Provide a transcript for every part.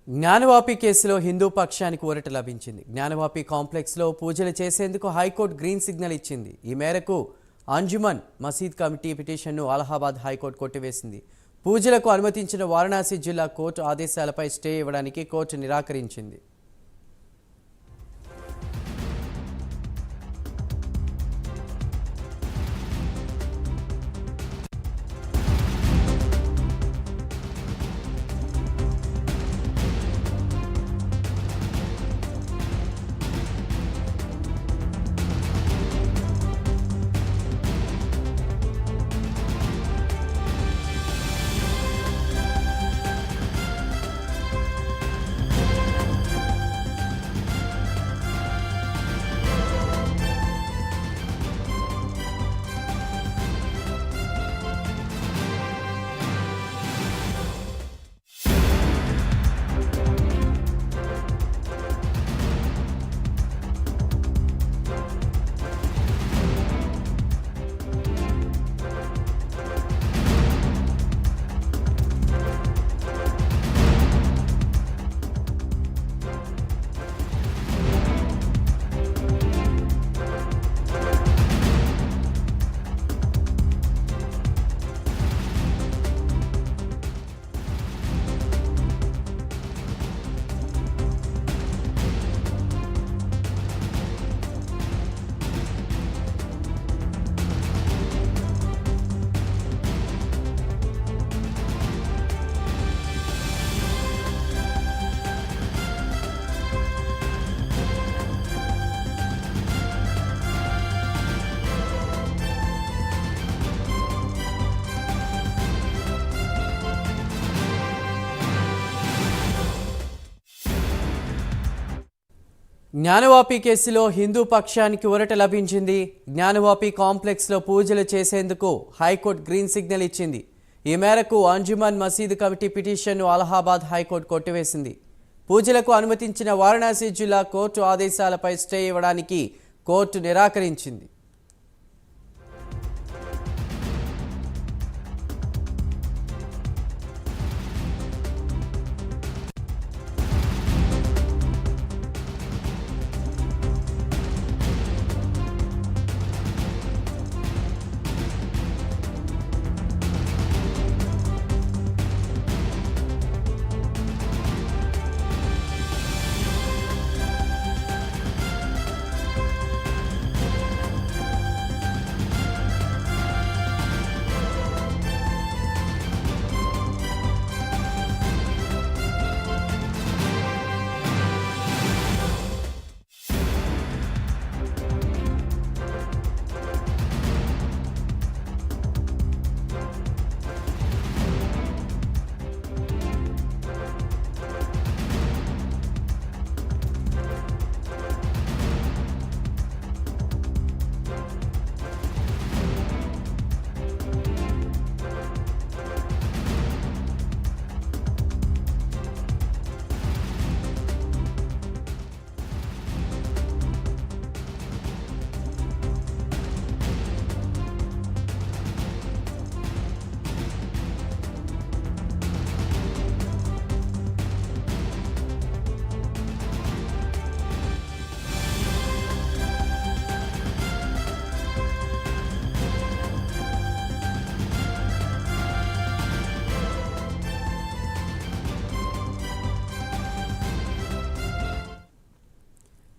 జ్ఞానవాపి కేసులో హిందూ పక్షానికి ఊరట లభించింది. జ్ఞానవాపి కాంప్లెక్స్లో పూజలు చేసేందుకు హైకోర్టు గ్రీన్ సిగ్నల్ ఇచ్చింది. ఈ మేరకు అంజుమన్ మసీద్ కమిటీ పిటిషన్ను అలహాబాద్ హైకోర్టు కొట్టివేసింది. పూజలకు అనుమతించిన వారణాసి జిల్లా కోర్టు ఆదేశాలపై స్టే ఇవ్వడానికి కోర్టు నిరాకరించింది. జ్ఞానవాపి కేసులో హిందూ పక్షానికి ఊరట లభించింది. జ్ఞానవాపి కాంప్లెక్స్లో పూజలు చేసేందుకు హైకోర్టు గ్రీన్ సిగ్నల్ ఇచ్చింది. ఈ మేరకు అంజుమన్ మసీద్ కమిటీ పిటిషన్ను అలహాబాద్ హైకోర్టు కొట్టివేసింది. పూజలకు అనుమతించిన వారణాసి జిల్లా కోర్టు ఆదేశాలపై స్టే ఇవ్వడానికి కోర్టు నిరాకరించింది.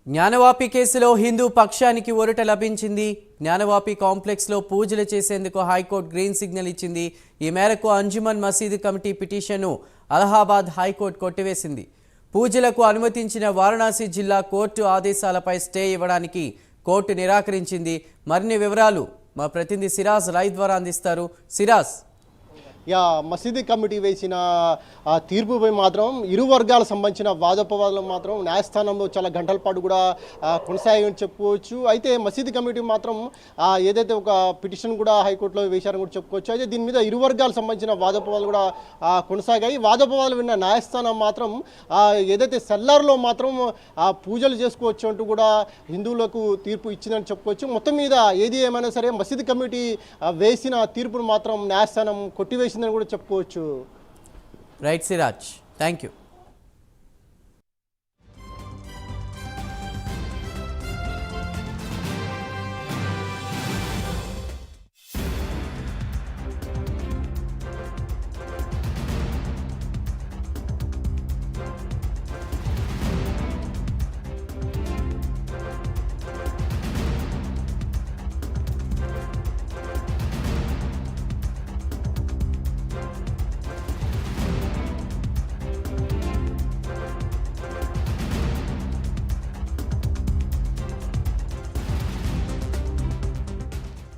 జ్ఞానవాపి కేసులో హిందూ పక్షానికి ఊరట లభించింది. జ్ఞానవాపి కాంప్లెక్స్లో పూజలు చేసేందుకు హైకోర్టు గ్రీన్ సిగ్నల్ ఇచ్చింది. ఈ మేరకు అంజుమన్ మసీద్ కమిటీ పిటిషన్ను అలహాబాద్ హైకోర్టు కొట్టివేసింది. పూజలకు అనుమతించిన వారణాసి జిల్లా కోర్టు ఆదేశాలపై స్టే ఇవ్వడానికి కోర్టు నిరాకరించింది. మరిన్ని వివరాలు మా ప్రతినిధి సిరాజ్ లైవ్ ద్వారా అందిస్తారు. సిరాజ్, మసీదు కమిటీ వేసిన తీర్పుపై మాత్రం ఇరు వర్గాలకు సంబంధించిన వాదోపవాదాలు మాత్రం న్యాయస్థానంలో చాలా గంటల పాటు కూడా కొనసాగని చెప్పుకోవచ్చు. అయితే మసీదు కమిటీ మాత్రం ఏదైతే ఒక పిటిషన్ కూడా హైకోర్టులో వేశారని కూడా చెప్పుకోవచ్చు. అయితే దీని మీద ఇరు వర్గాలకు సంబంధించిన వాదోపవాదాలు కూడా కొనసాగాయి. వాదోపవాదాలు విన్న న్యాయస్థానం మాత్రం ఏదైతే సెల్లార్లో మాత్రం పూజలు చేసుకోవచ్చు అంటూ కూడా హిందువులకు తీర్పు ఇచ్చిందని చెప్పుకోవచ్చు. మొత్తం మీద ఏది ఏమైనా సరే మసీదు కమిటీ వేసిన తీర్పును మాత్రం న్యాయస్థానం కొట్టివేసి కూడా చెప్పుకోవచ్చు. Right Siraj, thank you.